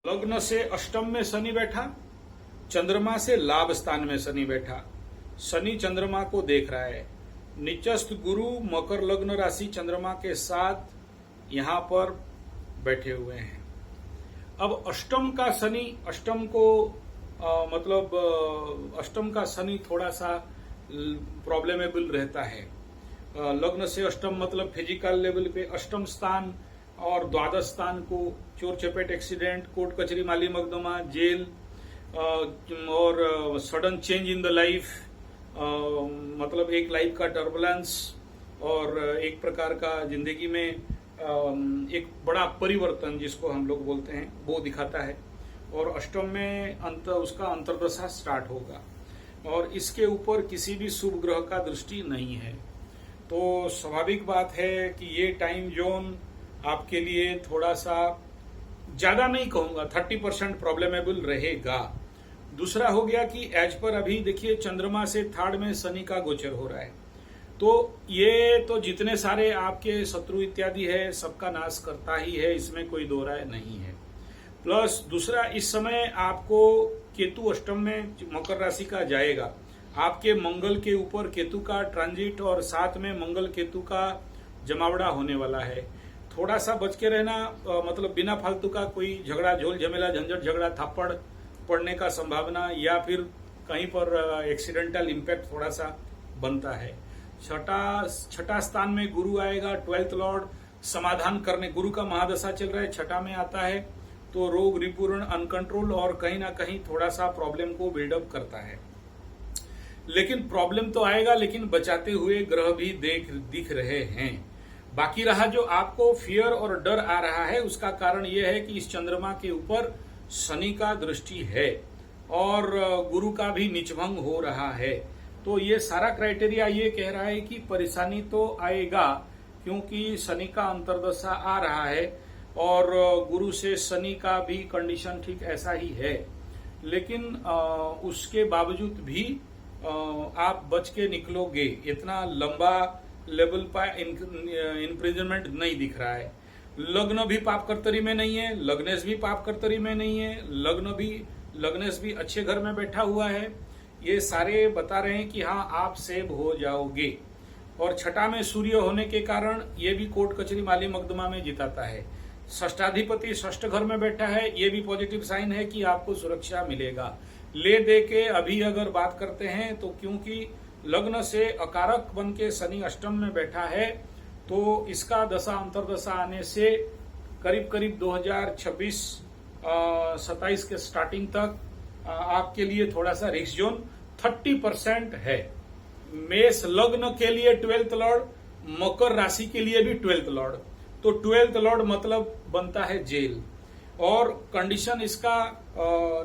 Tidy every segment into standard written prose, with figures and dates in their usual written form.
लग्न से अष्टम में शनि बैठा, चंद्रमा से लाभ स्थान में शनि बैठा। शनि चंद्रमा को देख रहा है। नीचस्थ गुरु मकर लग्न राशि चंद्रमा के साथ यहां पर बैठे हुए हैं। अब अष्टम का शनि, अष्टम को अष्टम का शनि थोड़ा सा प्रॉब्लमेबल रहता है। लग्न से अष्टम मतलब फिजिकल लेवल पे अष्टम स्थान और द्वादश स्थान को चोर चपेट एक्सीडेंट, कोर्ट कचहरी माली मुकदमा, जेल और sudden change in the life, मतलब एक लाइफ का टर्बुलेंस और एक प्रकार का जिंदगी में एक बड़ा परिवर्तन जिसको हम लोग बोलते हैं वो दिखाता है। और अष्टम में उसका अंतर्दशा स्टार्ट होगा और इसके ऊपर किसी भी शुभ ग्रह का दृष्टि नहीं है। तो स्वाभाविक बात है कि ये टाइम जोन आपके लिए थोड़ा सा ज्यादा नहीं कहूंगा, 30% प्रॉब्लमेबल रहेगा। दूसरा हो गया कि एज पर अभी देखिए चंद्रमा से थर्ड में शनि का गोचर हो रहा है, तो ये तो जितने सारे आपके शत्रु इत्यादि है सबका नाश करता ही है, इसमें कोई दो राय नहीं है। प्लस दूसरा, इस समय आपको केतु अष्टम में मकर राशि का जाएगा, आपके मंगल के ऊपर केतु का ट्रांजिट और साथ में मंगल केतु का जमावड़ा होने वाला है। थोड़ा सा बच के रहना, मतलब बिना फालतू का कोई झगड़ा, झोल झमेला, झंझट झगड़ा, थप्पड़ पड़ने का संभावना या फिर कहीं पर एक्सीडेंटल इम्पैक्ट थोड़ा सा बनता है। छठा स्थान में गुरु आएगा, 12th लॉर्ड समाधान करने, गुरु का महादशा चल रहा है, छठा में आता है तो रोग रिपूर्ण, अनकंट्रोल और कहीं ना कहीं थोड़ा सा प्रॉब्लम को बिल्डअप करता है। लेकिन प्रॉब्लम तो आएगा, लेकिन बचाते हुए ग्रह भी दिख रहे हैं। बाकी रहा जो आपको फियर और डर आ रहा है, उसका कारण यह है कि इस चंद्रमा के ऊपर शनि का दृष्टि है और गुरु का भी नीचभंग हो रहा है। तो ये सारा क्राइटेरिया ये कह रहा है कि परेशानी तो आएगा, क्योंकि शनि का अंतर्दशा आ रहा है और गुरु से शनि का भी कंडीशन ठीक ऐसा ही है। लेकिन उसके बावजूद भी आप बच के निकलोगे, इतना लंबा लेवल पर इम्प्रिजनमेंट नहीं दिख रहा है। लग्न भी पाप कर्तरी में नहीं है, लग्नेश भी पाप कर्तरी में नहीं है, लग्नेश भी अच्छे घर में बैठा हुआ है। ये सारे बता रहे हैं कि हाँ आप सेव हो जाओगे। और छठा में सूर्य होने के कारण ये भी कोर्ट कचहरी माली मुकदमा में जिताता है। षष्ठाधिपति षष्ठ घर में बैठा है, ये भी पॉजिटिव साइन है कि आपको सुरक्षा मिलेगा। ले दे के अभी अगर बात करते हैं तो क्योंकि लग्न से अकारक बन के शनि अष्टम में बैठा है, तो इसका दशा अंतर्दशा आने से करीब करीब 2026-27 के स्टार्टिंग तक आपके लिए थोड़ा सा रिस्क जोन 30% है। मेष लग्न के लिए 12th लॉर्ड, मकर राशि के लिए भी 12th लॉर्ड, तो 12th लॉर्ड मतलब बनता है जेल। और कंडीशन इसका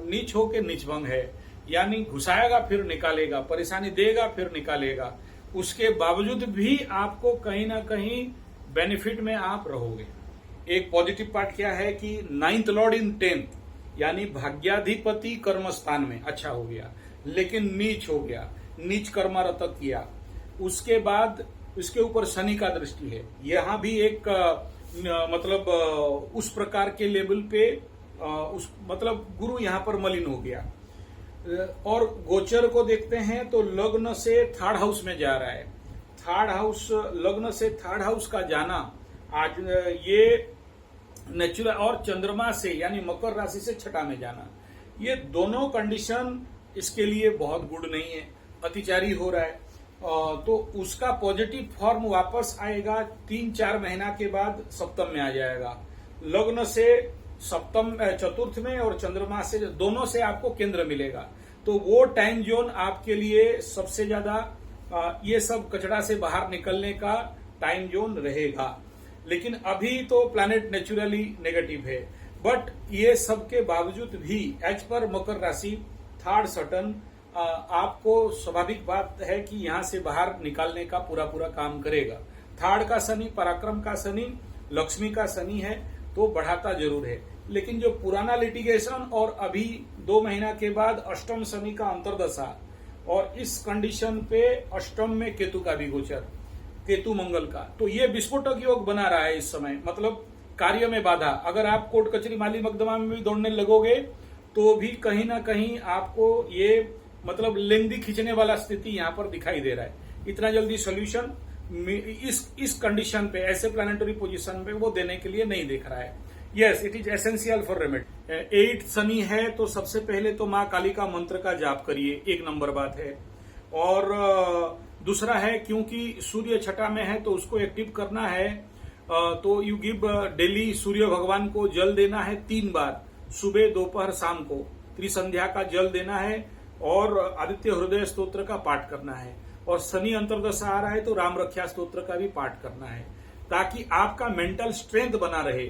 नीच होके नीचभंग है, यानी घुसाएगा फिर निकालेगा, परेशानी देगा फिर निकालेगा। उसके बावजूद भी आपको कहीं ना कहीं बेनिफिट में आप रहोगे। एक पॉजिटिव पार्ट क्या है कि 9th लॉर्ड इन 10th, यानी भाग्याधिपति कर्म स्थान में अच्छा हो गया, लेकिन नीच हो गया, नीच कर्मारत किया। उसके बाद उसके ऊपर शनि का दृष्टि है। यहां भी एक उस प्रकार के लेवल पे गुरु यहां पर मलिन हो गया। और गोचर को देखते हैं तो लग्न से थर्ड हाउस में जा रहा है। थर्ड हाउस, लग्न से थर्ड हाउस का जाना आज ये नेचुरल, और चंद्रमा से यानी मकर राशि से छठा में जाना, ये दोनों कंडीशन इसके लिए बहुत गुड नहीं है, अतिचारी हो रहा है। तो उसका पॉजिटिव फॉर्म वापस आएगा 3-4 महीना के बाद, सप्तम में आ जाएगा। लग्न से सप्तम चतुर्थ में और चंद्रमा से दोनों से आपको केंद्र मिलेगा। तो वो टाइम जोन आपके लिए सबसे ज्यादा ये सब कचड़ा से बाहर निकलने का टाइम जोन रहेगा। लेकिन अभी तो प्लैनेट नेचुरली नेगेटिव है, बट ये सब के बावजूद भी एज पर मकर राशि थर्ड सटन आपको स्वाभाविक बात है कि यहां से बाहर निकालने का पूरा काम करेगा। थर्ड का शनि, पराक्रम का शनि, लक्ष्मी का शनि है, तो बढ़ाता जरूर है। लेकिन जो पुराना लिटिगेशन और अभी 2 महीना के बाद अष्टम शनि का अंतर्दशा, और इस कंडीशन पे अष्टम में केतु का भी गोचर, केतु मंगल का, तो ये विस्फोटक योग बना रहा है इस समय। मतलब कार्य में बाधा, अगर आप कोर्ट कचहरी माली मकदमा में भी दौड़ने लगोगे तो भी कहीं ना कहीं आपको ये मतलब लेंदी खींचने वाला स्थिति यहाँ पर दिखाई दे रहा है। इतना जल्दी सोल्यूशन इस कंडीशन पे, ऐसे प्लानिटरी पोजीशन पे वो देने के लिए नहीं दिख रहा है। Yes, it is essential for remedy. 8 Shani है तो सबसे पहले तो माँ काली का मंत्र का जाप करिए, 1 नंबर बात है। और दूसरा है, क्योंकि सूर्य छठा में है तो उसको एक्टिव करना है, तो यू गिव डेली सूर्य भगवान को जल देना है 3 बार, सुबह दोपहर शाम को त्रिसंध्या का जल देना है और आदित्य हृदय स्तोत्र का पाठ करना है। और शनि अंतर्दशा आ रहा है तो राम रक्षा स्तोत्र का भी पाठ करना है, ताकि आपका मेंटल स्ट्रेंथ बना रहे।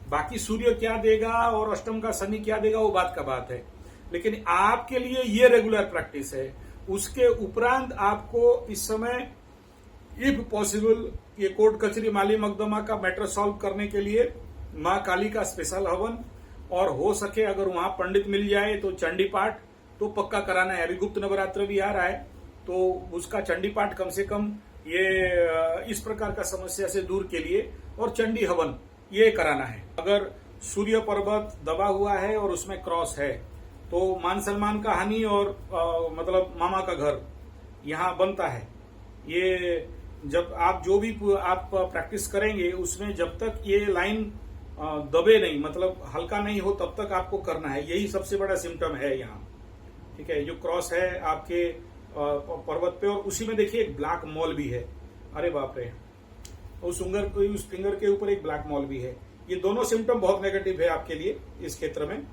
बाकी सूर्य क्या देगा और अष्टम का शनि क्या देगा वो बात का बात है, लेकिन आपके लिए ये रेगुलर प्रैक्टिस है। उसके उपरांत आपको इस समय इफ पॉसिबल ये कोर्ट कचहरी माली मकदमा का मैटर सॉल्व करने के लिए माँ काली का स्पेशल हवन, और हो सके अगर वहां पंडित मिल जाए तो चंडी पाठ तो पक्का कराना है। अभी गुप्त नवरात्र भी आ रहा है तो उसका चंडी पाठ कम से कम ये इस प्रकार का समस्या से दूर के लिए, और चंडी हवन ये कराना है। अगर सूर्य पर्वत दबा हुआ है और उसमें क्रॉस है तो मान सम्मान का हानि और मतलब मामा का घर यहाँ बनता है। ये जब आप जो भी आप प्रैक्टिस करेंगे उसमें जब तक ये लाइन दबे नहीं, मतलब हल्का नहीं हो, तब तक आपको करना है। यही सबसे बड़ा सिम्टम है यहाँ, ठीक है। जो क्रॉस है आपके पर्वत पे, और उसी में देखिए एक ब्लैक मॉल भी है। अरे बाप रे, उस फिंगर के ऊपर एक ब्लैक मॉल भी है। ये दोनों सिम्टम बहुत नेगेटिव है आपके लिए इस क्षेत्र में।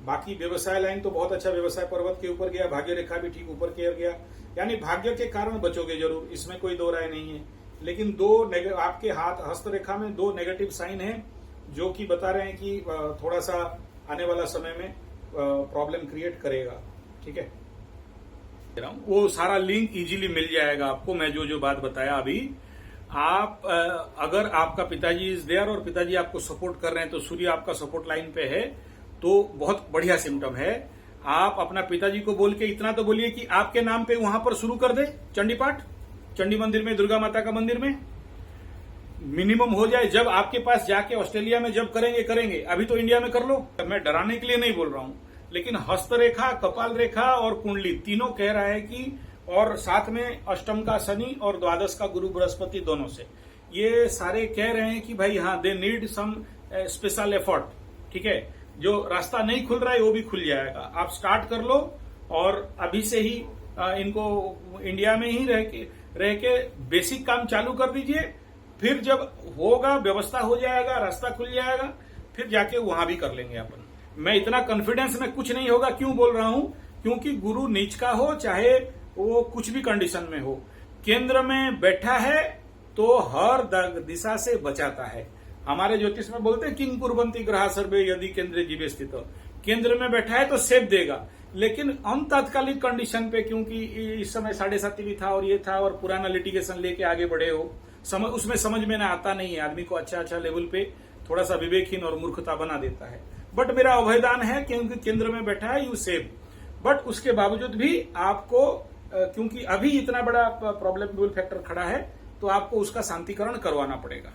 बाकी व्यवसाय लाइन तो बहुत अच्छा, व्यवसाय पर्वत के ऊपर गया, भाग्य रेखा भी ठीक ऊपर की गया, यानी भाग्य के कारण बचोगे जरूर, इसमें कोई दो राय नहीं है। लेकिन आपके हस्त रेखा में 2 नेगेटिव साइन है जो कि बता रहे हैं कि थोड़ा सा आने वाला समय में प्रॉब्लम क्रिएट करेगा, ठीक है। वो सारा लिंक इजीली मिल जाएगा आपको, मैं जो बात बताया अभी। आप अगर आपका पिताजी इज देयर और पिताजी आपको सपोर्ट कर रहे हैं तो सूर्य आपका सपोर्ट लाइन पे है तो बहुत बढ़िया सिम्टम है। आप अपना पिताजी को बोल के इतना तो बोलिए कि आपके नाम पे वहां पर शुरू कर दे चंडी पाठ, चंडी मंदिर में, दुर्गा माता का मंदिर में मिनिमम हो जाए। जब आपके पास जाके ऑस्ट्रेलिया में जब करेंगे, अभी तो इंडिया में कर लो। मैं डराने के लिए नहीं बोल रहा हूं, लेकिन हस्तरेखा, कपाल रेखा और कुंडली तीनों कह रहा है कि, और साथ में अष्टम का शनि और द्वादश का गुरु बृहस्पति दोनों से, ये सारे कह रहे हैं कि भाई हाँ, they need some special effort, ठीक है। जो रास्ता नहीं खुल रहा है वो भी खुल जाएगा। आप स्टार्ट कर लो और अभी से ही इनको इंडिया में ही रह के बेसिक काम चालू कर दीजिए। फिर जब होगा, व्यवस्था हो जाएगा, रास्ता खुल जाएगा, फिर जाके वहां भी कर लेंगे अपन। मैं इतना कॉन्फिडेंस में कुछ नहीं होगा क्यों बोल रहा हूं, क्योंकि गुरु नीच का हो चाहे वो कुछ भी कंडीशन में हो, केंद्र में बैठा है तो हर दिशा से बचाता है। हमारे ज्योतिष में बोलते हैं किंग कुर्वंती ग्रह सर्वे यदि केंद्र जीवे स्थित, केंद्र में बैठा है तो सेफ देगा। लेकिन हम तात्कालिक कंडीशन पे, क्योंकि इस समय 7.5 भी था और ये था और पुराना लिटिगेशन लेके आगे बढ़े हो, उसमें समझ में ना आता नहीं है। आदमी को अच्छा लेवल पे थोड़ा सा विवेकहीन और मूर्खता बना देता है। बट मेरा अभयदान है क्योंकि केंद्र में बैठा है, यू सेव। बट उसके बावजूद भी आपको, क्योंकि अभी इतना बड़ा प्रॉब्लम फैक्टर खड़ा है, तो आपको उसका शांतिकरण करवाना पड़ेगा।